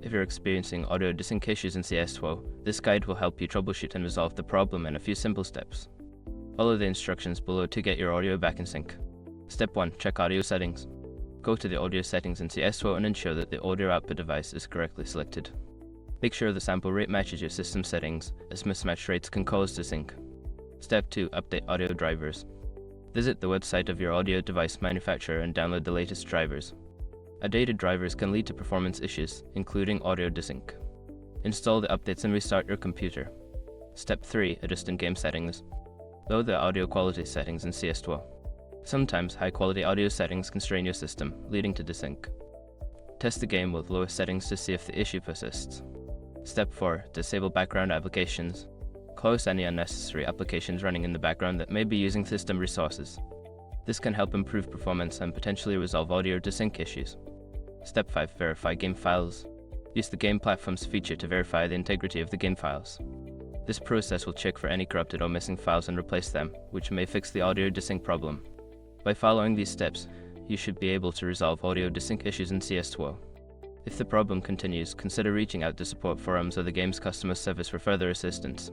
If you're experiencing audio desync issues in CS2, this guide will help you troubleshoot and resolve the problem in a few simple steps. Follow the instructions below to get your audio back in sync. Step 1. Check audio settings. Go to the audio settings in CS2 and ensure that the audio output device is correctly selected. Make sure the sample rate matches your system settings, as mismatched rates can cause desync. Step 2. Update audio drivers. Visit the website of your audio device manufacturer and download the latest drivers. Outdated drivers can lead to performance issues, including audio desync. Install the updates and restart your computer. Step 3. Adjust in-game settings. Lower the audio quality settings in CS2. Sometimes high-quality audio settings can strain your system, leading to desync. Test the game with lower settings to see if the issue persists. Step 4. Disable background applications. Close any unnecessary applications running in the background that may be using system resources. This can help improve performance and potentially resolve audio desync issues. Step 5. Verify game files. Use the Game Platforms feature to verify the integrity of the game files. This process will check for any corrupted or missing files and replace them, which may fix the audio desync problem. By following these steps, you should be able to resolve audio desync issues in CS2. If the problem continues, consider reaching out to support forums or the game's customer service for further assistance.